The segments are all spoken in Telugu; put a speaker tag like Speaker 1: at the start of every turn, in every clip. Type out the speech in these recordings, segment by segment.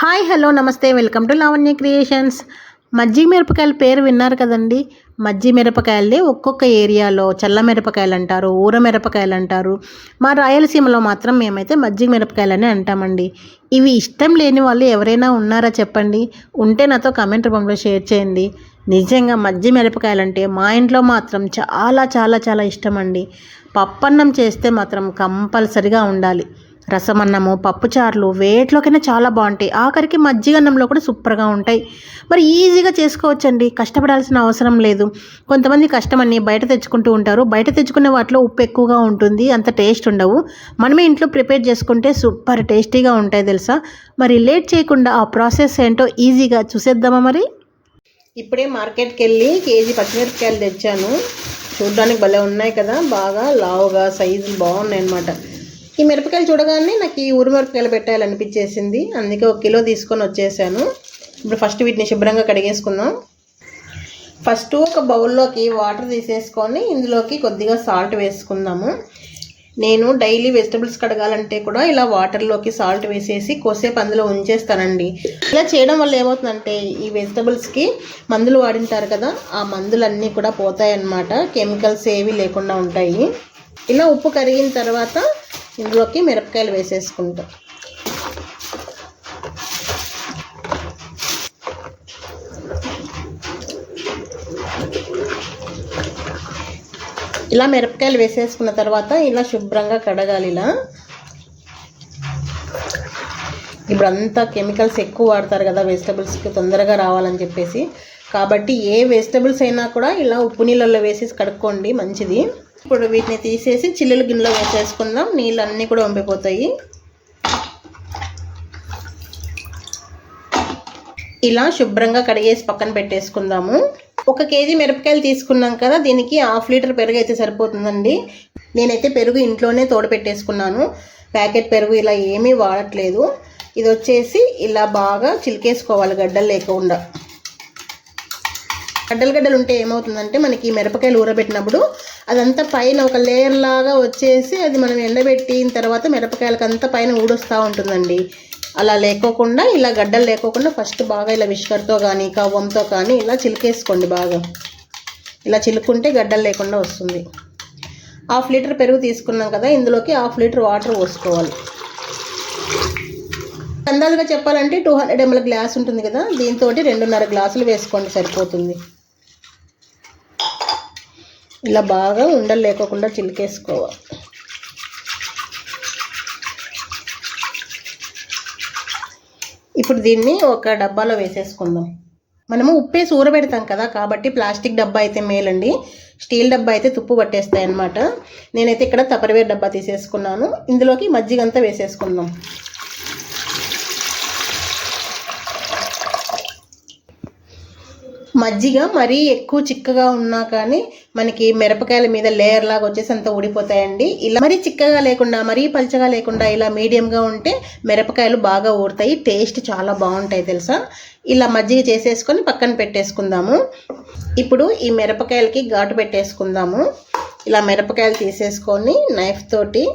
Speaker 1: హాయ్ హలో నమస్తే వెల్కమ్ టు లావణ్య క్రియేషన్స్. మజ్జిగ మిరపకాయల పేరు విన్నారు కదండి. మజ్జిగ మిరపకాయలే ఒక్కొక్క ఏరియాలో చల్ల మిరపకాయలు అంటారు, ఊర మిరపకాయలు అంటారు. మా రాయలసీమలో మాత్రం మేమైతే మజ్జిగ మిరపకాయలని అంటామండి. ఇవి ఇష్టం లేని వాళ్ళు ఎవరైనా ఉన్నారా చెప్పండి? ఉంటే నాతో కామెంట్ రూపంలో షేర్ చేయండి. నిజంగా మజ్జిగ మిరపకాయలు అంటే మా ఇంట్లో మాత్రం చాలా చాలా చాలా ఇష్టం అండి. పప్పన్నం చేస్తే మాత్రం కంపల్సరిగా ఉండాలి. రసమన్నము, పప్పుచారులు వేటిలోకైనా చాలా బాగుంటాయి. ఆఖరికి మజ్జిగ అన్నంలో కూడా సూపర్గా ఉంటాయి. మరి ఈజీగా చేసుకోవచ్చండి, కష్టపడాల్సిన అవసరం లేదు. కొంతమంది కష్టమని బయట తెచ్చుకుంటూ ఉంటారు. బయట తెచ్చుకునే వాటిలో ఉప్పు ఎక్కువగా ఉంటుంది, అంత టేస్ట్ ఉండవు. మనమే ఇంట్లో ప్రిపేర్ చేసుకుంటే సూపర్ టేస్టీగా ఉంటాయి తెలుసా. మరి లేట్ చేయకుండా ఆ ప్రాసెస్ ఏంటో ఈజీగా చూసేద్దామా? మరి ఇప్పుడే మార్కెట్కి వెళ్ళి కేజీ పచ్చిమిరపకాయలు తెచ్చాను. చూడడానికి భలే ఉన్నాయి కదా, బాగా లావుగా సైజులు బాగున్నాయి అన్నమాట. ఈ మిరపకాయలు చూడగానే నాకు ఈ ఊరు మిరపకాయలు పెట్టాలనిపించేసింది. అందుకే 1 కిలో తీసుకొని వచ్చేసాను. ఇప్పుడు ఫస్ట్ వీటిని శుభ్రంగా కడిగేసుకుందాం. ఫస్ట్ ఒక బౌల్లోకి వాటర్ తీసేసుకొని ఇందులోకి కొద్దిగా సాల్ట్ వేసుకుందాము. నేను డైలీ వెజిటబుల్స్ కడగాలంటే కూడా ఇలా వాటర్లోకి సాల్ట్ వేసేసి కొద్దిసేపు అందులో ఉంచేస్తానండి. ఇలా చేయడం వల్ల ఏమవుతుందంటే ఈ వెజిటబుల్స్కి మందులు వాడింటారు కదా, ఆ మందులన్నీ కూడా పోతాయన్నమాట. కెమికల్స్ ఏవి లేకుండా ఉంటాయి. ఇలా ఉప్పు కరిగిన తర్వాత ఇందులోకి మిరపకాయలు వేసేసుకుంటాం. ఇలా మిరపకాయలు వేసేసుకున్న తర్వాత ఇలా శుభ్రంగా కడగాలి. ఇలా ఇప్పుడు అంతా కెమికల్స్ ఎక్కువ వాడతారు కదా వెజిటబుల్స్కి తొందరగా రావాలని చెప్పేసి. కాబట్టి ఏ వెజిటబుల్స్ అయినా కూడా ఇలా ఉప్పు నీళ్ళల్లో వేసేసి కడుక్కోండి, మంచిది. ఇప్పుడు వీటిని తీసేసి చిల్లుల గిన్నెలో వేసేసుకుందాం. నీళ్ళు అన్నీ కూడా వంపిపోతాయి. ఇలా శుభ్రంగా కడిగేసి పక్కన పెట్టేసుకుందాము. 1 కేజీ మిరపకాయలు తీసుకున్నాం కదా, దీనికి 1/2 లీటర్ పెరుగు అయితే సరిపోతుందండి. నేనైతే పెరుగు ఇంట్లోనే తోడు పెట్టేసుకున్నాను. ప్యాకెట్ పెరుగు ఇలా ఏమీ వాడట్లేదు. ఇది వచ్చేసి ఇలా బాగా చిలికేసుకోవాలి, గడ్డలు లేకుండా. గడ్డలు ఉంటే ఏమవుతుందంటే మనకి మిరపకాయలు ఊరబెట్టినప్పుడు అదంతా పైన ఒక లేయర్ లాగా వచ్చేసి అది మనం ఎండబెట్టిన తర్వాత మిరపకాయలకు అంతా పైన ఊడొస్తూ ఉంటుందండి. అలా లేకోకుండా ఇలా గడ్డలు లేకోకుండా ఫస్ట్ బాగా ఇలా విష్కర్తో కానీ కవ్వంతో కానీ ఇలా చిలికేసుకోండి. బాగా ఇలా చిలుకుంటే గడ్డలు లేకుండా వస్తుంది. 1/2 లీటర్ పెరుగు తీసుకున్నాం కదా, ఇందులోకి 1/2 లీటర్ వాటర్ పోసుకోవాలి. అందాజుగా చెప్పాలంటే 200 ml గ్లాస్ ఉంటుంది కదా, దీంతో 2.5 గ్లాసులు వేసుకోండి, సరిపోతుంది. ఇలా బాగా ఉండలు లేకోకుండా చిలికేసుకోవాలి. ఇప్పుడు దీన్ని ఒక డబ్బాలో వేసేసుకుందాం. మనము ఉప్పేసి ఊరబెడతాం కదా, కాబట్టి ప్లాస్టిక్ డబ్బా అయితే మేలండి. స్టీల్ డబ్బా అయితే తుప్పు పట్టేస్తాయి అన్నమాట. నేనైతే ఇక్కడ టపర్వేర్ డబ్బా తీసేసుకున్నాను. ఇందులోకి మజ్జిగంతా వేసేసుకుందాం. మజ్జిగ మరీ ఎక్కువ చిక్కగా ఉన్నా కానీ మనకి మిరపకాయల మీద లేయర్ లాగా వచ్చేసి అంతా ఊడిపోతాయండి. ఇలా మరీ చిక్కగా లేకుండా మరీ పల్చగా లేకుండా ఇలా మీడియంగా ఉంటే మిరపకాయలు బాగా ఊరుతాయి, టేస్ట్ చాలా బాగుంటాయి తెలుసా. ఇలా మజ్జిగ చేసేసుకొని పక్కన పెట్టేసుకుందాము. ఇప్పుడు ఈ మిరపకాయలకి ఘాటు పెట్టేసుకుందాము. ఇలా మిరపకాయలు తీసేసుకొని నైఫ్ తోటి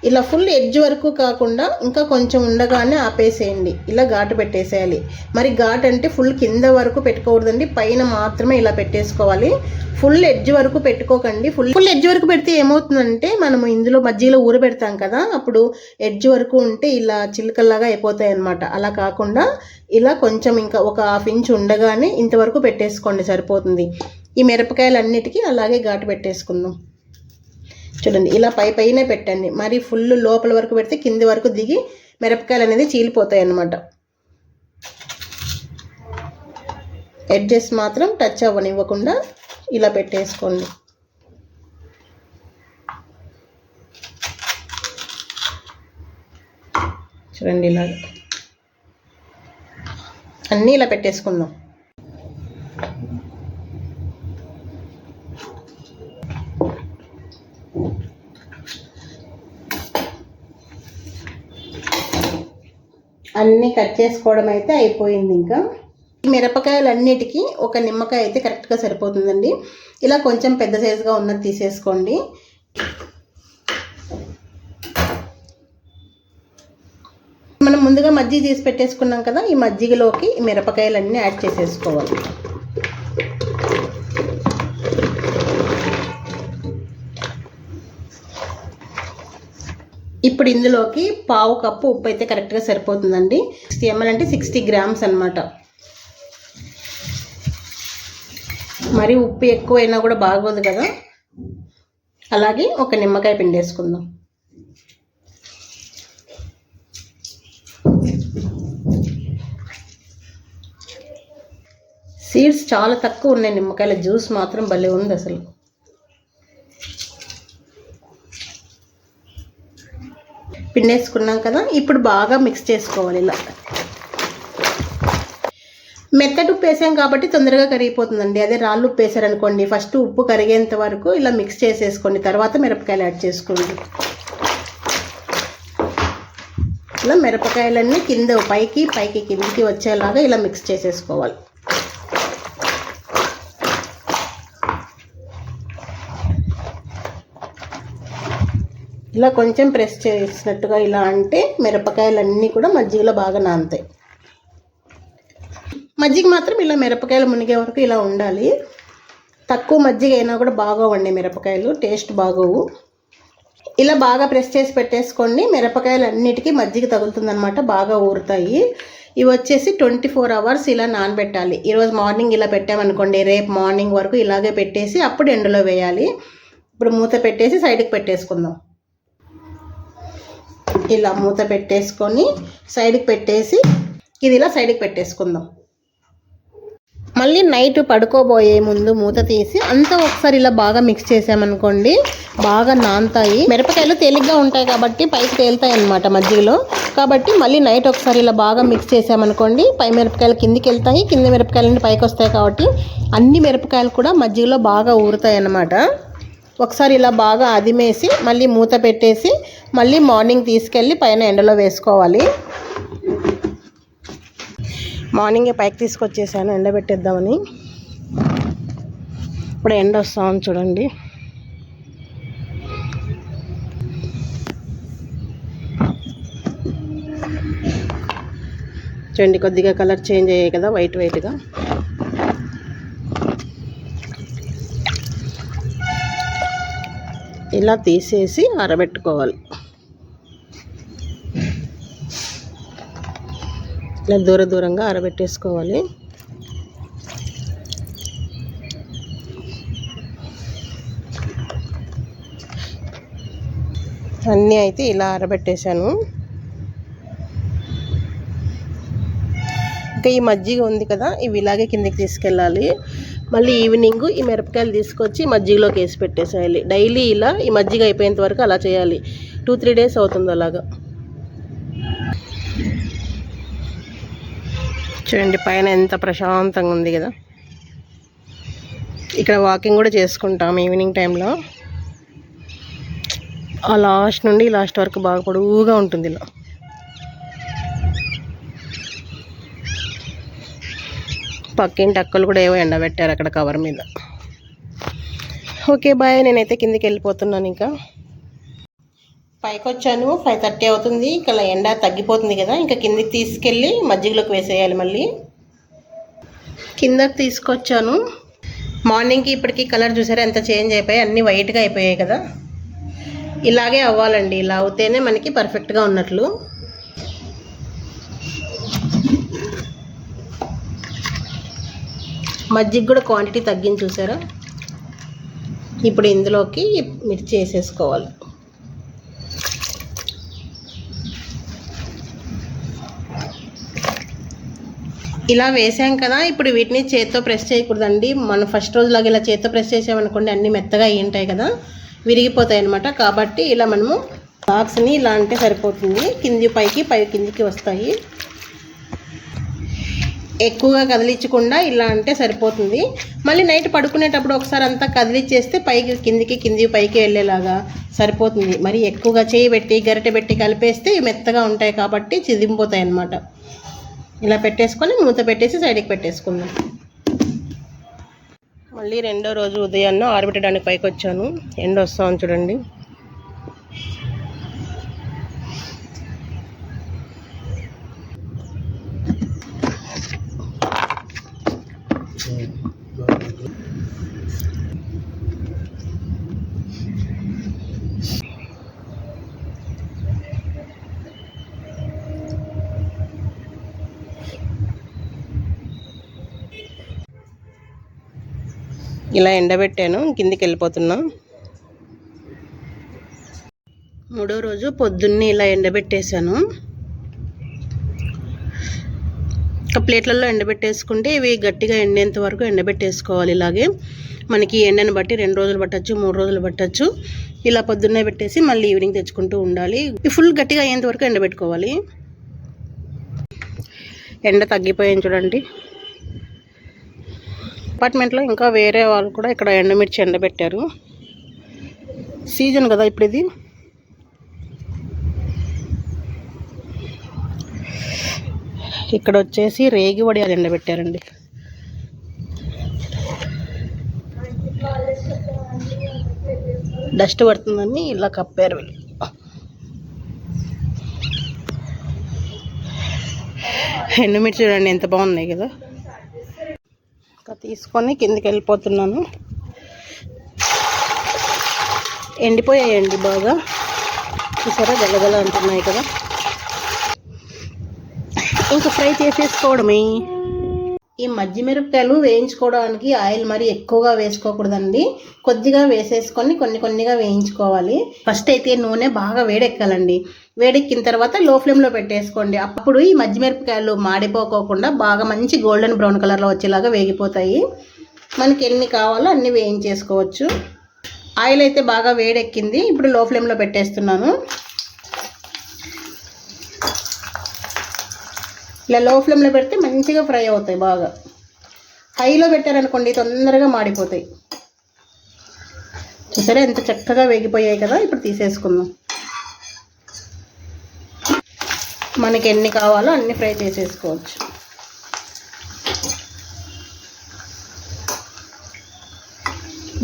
Speaker 1: ఇలా ఫుల్ ఎడ్జ్ వరకు కాకుండా ఇంకా కొంచెం ఉండగానే ఆపేసేయండి. ఇలా ఘాటు పెట్టేసేయాలి. మరి ఘాటు అంటే ఫుల్ కింద వరకు పెట్టుకోకూడదండి, పైన మాత్రమే ఇలా పెట్టేసుకోవాలి. ఫుల్ ఎడ్జ్ వరకు పెట్టుకోకండి. ఫుల్ ఎడ్జ్ వరకు పెడితే ఏమవుతుందంటే మనము ఇందులో మజ్జిగలో ఊరబెడతాం కదా, అప్పుడు ఎడ్జ్ వరకు ఉంటే ఇలా చిలుకల్లాగా అయిపోతాయి అన్నమాట. అలా కాకుండా ఇలా కొంచెం ఇంకా ఒక 1/2 ఇంచ్ ఉండగానే ఇంతవరకు పెట్టేసుకోండి, సరిపోతుంది. ఈ మిరపకాయలన్నిటికీ అలాగే ఘాటు పెట్టేసుకుందాం. చూడండి, ఇలా పైనే పెట్టండి. మరి ఫుల్ లోపల వరకు పెడితే కింది వరకు దిగి మిరపకాయలు అనేది చీలిపోతాయి అన్నమాట. ఎడ్జెస్ మాత్రం టచ్ అవ్వనివ్వకుండా ఇలా పెట్టేసుకోండి. చూడండి, ఇలా అన్నీ ఇలా పెట్టేసుకుందాం. అన్నీ కట్ చేసుకోవడం అయితే అయిపోయింది. ఇంకా ఈ మిరపకాయలన్నిటికీ ఒక నిమ్మకాయ అయితే కరెక్ట్గా సరిపోతుందండి. ఇలా కొంచెం పెద్ద సైజుగా ఉన్నది తీసేసుకోండి. మనం ముందుగా ముందుగా మజ్జిగ తీసి పెట్టేసుకున్నాం కదా, ఈ మజ్జిగలోకి ఈ మిరపకాయలన్నీ యాడ్ చేసేసుకోవాలి. ఇప్పుడు ఇందులోకి పావు కప్పు ఉప్పు అయితే కరెక్ట్గా సరిపోతుందండి. 60 ml అంటే 60 grams అనమాట. మరి ఉప్పు ఎక్కువైనా కూడా బాగోదు కదా. అలాగే ఒక నిమ్మకాయ పిండేసుకుందాం. సీడ్స్ చాలా తక్కువ ఉన్నాయి, నిమ్మకాయల జ్యూస్ మాత్రం భలే ఉంది అసలు. పిండేసుకున్నాం కదా, ఇప్పుడు బాగా మిక్స్ చేసుకోవాలి. ఇలా మెత్తటి ఉప్పు వేసాం కాబట్టి తొందరగా కరిగిపోతుందండి. అదే రాళ్ళు ఉప్పు వేసారనుకోండి, ఫస్ట్ ఉప్పు కరిగేంత వరకు ఇలా మిక్స్ చేసేసుకోండి, తర్వాత మిరపకాయలు యాడ్ చేసుకోండి. ఇలా మిరపకాయలన్నీ కింద పైకి కిందికి వచ్చేలాగా ఇలా మిక్స్ చేసేసుకోవాలి. ఇలా కొంచెం ప్రెస్ చేసినట్టుగా ఇలా అంటే మిరపకాయలన్నీ కూడా మజ్జిగలో బాగా నానుతాయి. మజ్జిగ మాత్రం ఇలా మిరపకాయలు మునిగే వరకు ఇలా ఉండాలి. తక్కువ మజ్జిగ అయినా కూడా బాగోవండి మిరపకాయలు, టేస్ట్ బాగోవు. ఇలా బాగా ప్రెస్ చేసి పెట్టేసుకోండి. మిరపకాయలు అన్నిటికీ మజ్జిగ తగులుతుందనమాట, బాగా ఊరుతాయి. ఇవి వచ్చేసి 24 hours ఇలా నానబెట్టాలి. ఈరోజు మార్నింగ్ ఇలా పెట్టామనుకోండి, రేపు మార్నింగ్ వరకు ఇలాగే పెట్టేసి అప్పుడు ఎండలో వేయాలి. ఇప్పుడు మూత పెట్టేసి సైడ్కి పెట్టేసుకుందాం. ఇలా మూత పెట్టేసుకొని సైడ్కి పెట్టేసి ఇది ఇలా సైడ్కి పెట్టేసుకుందాం. మళ్ళీ నైట్ పడుకోబోయే ముందు మూత తీసి అంతా ఒకసారి ఇలా బాగా మిక్స్ చేసామనుకోండి, బాగా నానుతాయి. మిరపకాయలు తేలిగ్గా ఉంటాయి కాబట్టి పైకి తేలుతాయి అన్నమాట మజ్జిగలో. కాబట్టి మళ్ళీ నైట్ ఒకసారి ఇలా బాగా మిక్స్ చేసామనుకోండి, పై మిరపకాయలు కిందికి వెళ్తాయి, కింద మిరపకాయలు నుండి పైకి వస్తాయి. కాబట్టి అన్ని మిరపకాయలు కూడా మజ్జిగలో బాగా ఊరుతాయి అన్నమాట. ఒకసారి ఇలా బాగా అదిమేసి మళ్ళీ మూత పెట్టేసి మళ్ళీ మార్నింగ్ తీసుకెళ్ళి పైన ఎండలో వేసుకోవాలి. మార్నింగే పైకి తీసుకొచ్చేసాను ఎండబెట్టేద్దామని. ఇప్పుడు ఎండ వస్తామని చూడండి. చూడండి కొద్దిగా కలర్ చేంజ్ అయ్యాయి కదా, వైట్గా. ఇలా తీసేసి ఆరబెట్టుకోవాలి. ఇలా దూరంగా ఆరబెట్టేసుకోవాలి. అన్నీ అయితే ఇలా ఆరబెట్టేశాను. ఇంకా ఈ మజ్జిగ ఉంది కదా, ఇవి ఇలాగే కిందకి తీసుకెళ్ళాలి. మళ్ళీ ఈవినింగ్ ఈ మిరపకాయలు తీసుకొచ్చి మజ్జిగలోకి వేసి పెట్టేసేయాలి. డైలీ ఇలా ఈ మజ్జిగ అయిపోయేంత వరకు అలా చేయాలి. 2-3 days అవుతుంది అలాగా. చూడండి పైన ఎంత ప్రశాంతంగా ఉంది కదా. ఇక్కడ వాకింగ్ కూడా చేసుకుంటాం ఈవినింగ్ టైంలో. ఆ లాస్ట్ నుండి లాస్ట్ వరకు బాగా పొడవుగా ఉంటుంది ఇలా. పక్కింటి అక్కలు కూడా ఏవో ఎండబెట్టారు అక్కడ కవర్ మీద. ఓకే బాయ్, నేనైతే కిందికి వెళ్ళిపోతున్నాను. ఇంకా పైకి వచ్చాను, 5:30 అవుతుంది. ఇక్కడ ఎండ తగ్గిపోతుంది కదా, ఇంకా కిందికి తీసుకెళ్ళి మజ్జిగలోకి వేసేయాలి. మళ్ళీ కిందకి తీసుకొచ్చాను. మార్నింగ్కి ఇప్పటికీ కలర్ చూసారా ఎంత చేంజ్ అయిపోయాయి, అన్నీ వైట్గా అయిపోయాయి కదా. ఇలాగే అవ్వాలండి, ఇలా అవుతేనే మనకి పర్ఫెక్ట్గా ఉన్నట్లు. మజ్జిగ కూడా క్వాంటిటీ తగ్గించి చూసారా. ఇప్పుడు ఇందులోకి మిర్చి వేసేసుకోవాలి. ఇలా వేసాం కదా, ఇప్పుడు వీటిని చేత్తో ప్రెస్ చేయకూడదండి. మనం ఫస్ట్ రోజులాగా ఇలా చేత్తో ప్రెస్ చేసామనుకోండి అన్నీ మెత్తగా అయ్యి ఉంటాయి కదా, విరిగిపోతాయి అన్నమాట. కాబట్టి ఇలా మనము బాక్స్ని ఇలా అంటే సరిపోతుంది. కింది పైకి కిందికి వస్తాయి. ఎక్కువగా కదిలించకుండా ఇలా అంటే సరిపోతుంది. మళ్ళీ నైట్ పడుకునేటప్పుడు ఒకసారి అంతా కదిలిచ్చేస్తే పైకి కిందికి పైకి వెళ్ళేలాగా సరిపోతుంది. మరి ఎక్కువగా చేయి పెట్టి గరిటె పెట్టి కలిపేస్తే మెత్తగా ఉంటాయి కాబట్టి చిదింపోతాయి అన్నమాట. ఇలా పెట్టేసుకొని మూత పెట్టేసి సైడ్కి పెట్టేసుకుందాం. మళ్ళీ రెండో రోజు ఉదయాన్నే ఆరబెట్టడానికి పైకి వచ్చాను. ఎండ వస్తామని చూడండి. ఇలా ఎండబెట్టాను, కిందికి వెళ్ళిపోతున్నా. మూడో రోజు పొద్దున్నే ఇలా ఎండబెట్టేశాను. ప్లేట్లలో ఎండబెట్టేసుకుంటే ఇవి గట్టిగా ఎండేంత వరకు ఎండబెట్టేసుకోవాలి. ఇలాగే మనకి ఎండను బట్టి 2 రోజులు పట్టచ్చు, 3 రోజులు పట్టచ్చు. ఇలా పొద్దున్నే పెట్టేసి మళ్ళీ ఈవినింగ్ తెచ్చుకుంటూ ఉండాలి. ఫుల్ గట్టిగా అయ్యేంత వరకు ఎండబెట్టుకోవాలి. ఎండ తగ్గిపోయింది చూడండి. అపార్ట్మెంట్లో ఇంకా వేరే వాళ్ళు కూడా ఇక్కడ ఎండుమిర్చి ఎండబెట్టారు. సీజన్ కదా ఇప్పుడు ఇది. ఇక్కడ వచ్చేసి రేగి వడియాలు ఎండబెట్టారండి. డస్ట్ పడుతుందని ఇలా కప్పారు వీళ్ళు. ఎండుమిర్చి చూడండి ఎంత బాగున్నాయి కదా. ఇంకా తీసుకొని కిందికి వెళ్ళిపోతున్నాను. ఎండిపోయాయండి బాగా, చూసారా గలగల అంటున్నాయి కదా. ఇంకా ఫ్రై చేసేసుకోవడమే. ఈ మజ్జి మిరపకాయలు వేయించుకోవడానికి ఆయిల్ మరి ఎక్కువగా వేసుకోకూడదండి. కొద్దిగా వేసేసుకొని కొన్నిగా వేయించుకోవాలి. ఫస్ట్ అయితే నూనె బాగా వేడెక్కాలండి. వేడెక్కిన తర్వాత లో ఫ్లేమ్లో పెట్టేసుకోండి. అప్పుడు ఈ మజ్జి మిరపకాయలు మాడిపోకోకుండా బాగా మంచి గోల్డెన్ బ్రౌన్ కలర్లో వచ్చేలాగా వేగిపోతాయి. మనకి ఎన్ని కావాలో అన్ని వేయించేసుకోవచ్చు. ఆయిల్ అయితే బాగా వేడెక్కింది. ఇప్పుడు లో ఫ్లేమ్లో పెట్టేస్తున్నాను. ఇలా లో ఫ్లేమ్లో పెడితే మంచిగా ఫ్రై అవుతాయి. బాగా హైలో పెట్టారనుకోండి తొందరగా మాడిపోతాయి. చూసారా ఎంత చక్కగా వేగిపోయాయి కదా. ఇప్పుడు తీసేసుకుందాం. మనకి ఎన్ని కావాలో అన్ని ఫ్రై చేసేసుకోవచ్చు.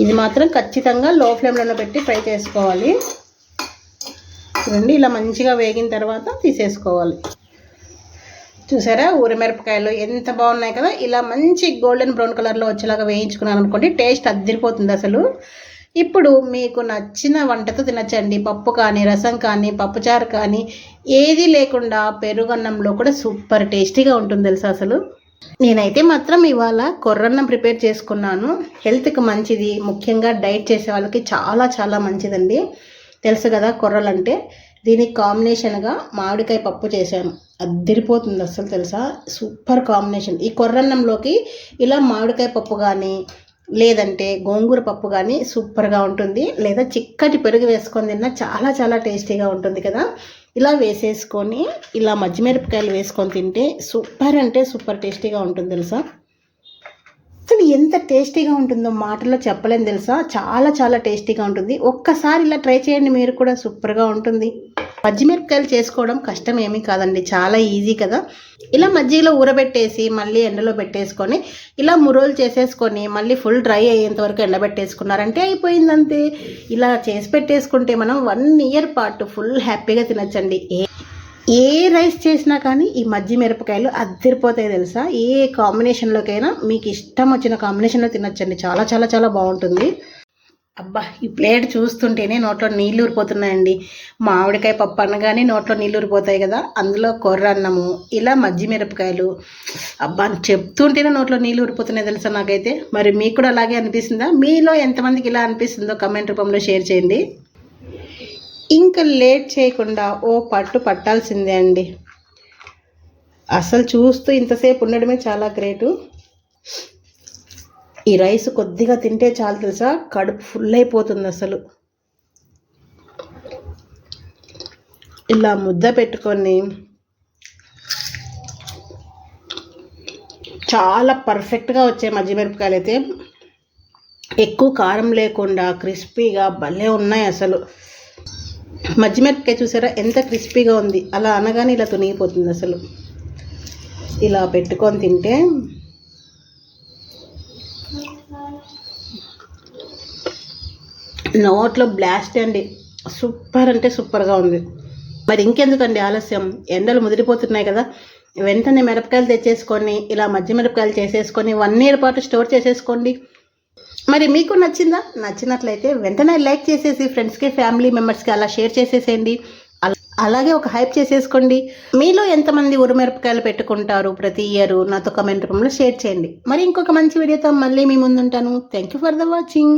Speaker 1: ఇది మాత్రం ఖచ్చితంగా లో ఫ్లేమ్లో పెట్టి ఫ్రై చేసుకోవాలి. చూడండి ఇలా మంచిగా వేగిన తర్వాత తీసేసుకోవాలి. చూసారా ఊరమిరపకాయలు ఎంత బాగున్నాయి కదా. ఇలా మంచి గోల్డెన్ బ్రౌన్ కలర్లో వచ్చేలాగా వేయించుకున్నాను అనుకోండి, టేస్ట్ అదిరిపోతుంది అసలు. ఇప్పుడు మీకు నచ్చిన వంటతో తినచ్చండి. పప్పు కానీ, రసం కానీ, పప్పుచారు కానీ, ఏది లేకుండా పెరుగన్నంలో కూడా సూపర్ టేస్టీగా ఉంటుంది తెలుసా అసలు. నేనైతే మాత్రం ఇవాళ కొర్రన్నం ప్రిపేర్ చేసుకున్నాను. హెల్త్కి మంచిది, ముఖ్యంగా డైట్ చేసే వాళ్ళకి చాలా చాలా మంచిదండి. తెలుసు కదా కొర్రలంటే. దీనికి కాంబినేషన్గా మామిడికాయ పప్పు చేశాను. అద్దరిపోతుంది అసలు తెలుసా, సూపర్ కాంబినేషన్. ఈ కొర్రన్నంలోకి ఇలా మామిడికాయ పప్పు కానీ లేదంటే గోంగూర పప్పు కానీ సూపర్గా ఉంటుంది. లేదా చిక్కటి పెరుగు వేసుకొని తిన్నా చాలా చాలా టేస్టీగా ఉంటుంది కదా. ఇలా వేసేసుకొని ఇలా మజ్జి మిరపకాయలు వేసుకొని తింటే సూపర్ అంటే సూపర్ టేస్టీగా ఉంటుంది తెలుసా. అసలు ఎంత టేస్టీగా ఉంటుందో మాటల్లో చెప్పలేని తెలుసా. చాలా చాలా టేస్టీగా ఉంటుంది. ఒక్కసారి ఇలా ట్రై చేయండి, మీరు కూడా సూపర్గా ఉంటుంది. మజ్జి మిరపకాయలు చేసుకోవడం కష్టం ఏమీ కాదండి, చాలా ఈజీ కదా. ఇలా మజ్జిగలో ఊరబెట్టేసి మళ్ళీ ఎండలో పెట్టేసుకొని ఇలా మురోలు చేసేసుకొని మళ్ళీ ఫుల్ డ్రై అయ్యేంత వరకు ఎండబెట్టేసుకున్నారంటే అయిపోయిందంతే. ఇలా చేసి పెట్టేసుకుంటే మనం 1 ఇయర్ పాటు ఫుల్ హ్యాపీగా తినచ్చండి. ఏ రైస్ చేసినా కానీ ఈ మజ్జి మిరపకాయలు అద్దరిపోతాయి తెలుసా. ఏ కాంబినేషన్లోకైనా మీకు ఇష్టం వచ్చిన కాంబినేషన్లో తినొచ్చండి. చాలా చాలా చాలా బాగుంటుంది. అబ్బా ఈ ప్లేట్ చూస్తుంటేనే నోట్లో నీళ్ళు ఊరిపోతున్నాయండి. మామిడికాయ పప్పు అనగానే నోట్లో నీళ్ళు ఊరిపోతాయి కదా. అందులో కొర్రన్నము, ఇలా మజ్జి మిరపకాయలు, అబ్బా చెప్తుంటేనే నోట్లో నీళ్ళు ఊరిపోతున్నాయి తెలుసా నాకైతే. మరి మీకు కూడా అలాగే అనిపిస్తుందా? మీలో ఎంతమందికి ఇలా అనిపిస్తుందో కమెంట్ రూపంలో షేర్ చేయండి. ఇంకా లేట్ చేయకుండా ఓ పట్టు పట్టాల్సిందే అండి. అసలు చూస్తూ ఇంతసేపు ఉండడమే చాలా గ్రేటు. ఈ రైస్ కొద్దిగా తింటే చాలు తెలుసా, కడుపు ఫుల్ అయిపోతుంది అసలు. ఇలా ముద్ద పెట్టుకొని చాలా పర్ఫెక్ట్గా వచ్చాయి మజ్జి మిరపకాయలు అయితే. ఎక్కువ కారం లేకుండా క్రిస్పీగా భలే ఉన్నాయి అసలు. మజ్జి మిరపకాయ చూసారా ఎంత క్రిస్పీగా ఉంది. అలా అనగానే ఇలా తునిగిపోతుంది అసలు. ఇలా పెట్టుకొని తింటే నోట్లో బ్లాస్ట్ అండి. సూపర్ అంటే సూపర్గా ఉంది. మరి ఇంకెందుకండి ఆలస్యం, ఎండలు ముదిరిపోతున్నాయి కదా. వెంటనే మిరపకాయలు తెచ్చేసుకొని ఇలా మజ్జి మిరపకాయలు చేసేసుకొని 1 ఇయర్ పాటు స్టోర్ చేసేసుకోండి. మరి మీకు నచ్చిందా? నచ్చినట్లయితే వెంటనే లైక్ చేసేసి ఫ్రెండ్స్కి ఫ్యామిలీ మెంబర్స్కి అలా షేర్ చేసేసేయండి. అలాగే ఒక హైప్ చేసేసుకోండి. మీలో ఎంతమంది ఉరుమిరపకాయలు పెట్టుకుంటారు ప్రతి ఇయర్ నాతో కమెంట్ రూపంలో షేర్ చేయండి. మరి ఇంకొక మంచి వీడియోతో మళ్ళీ మీ ముందుంటాను. Thank you for the watching.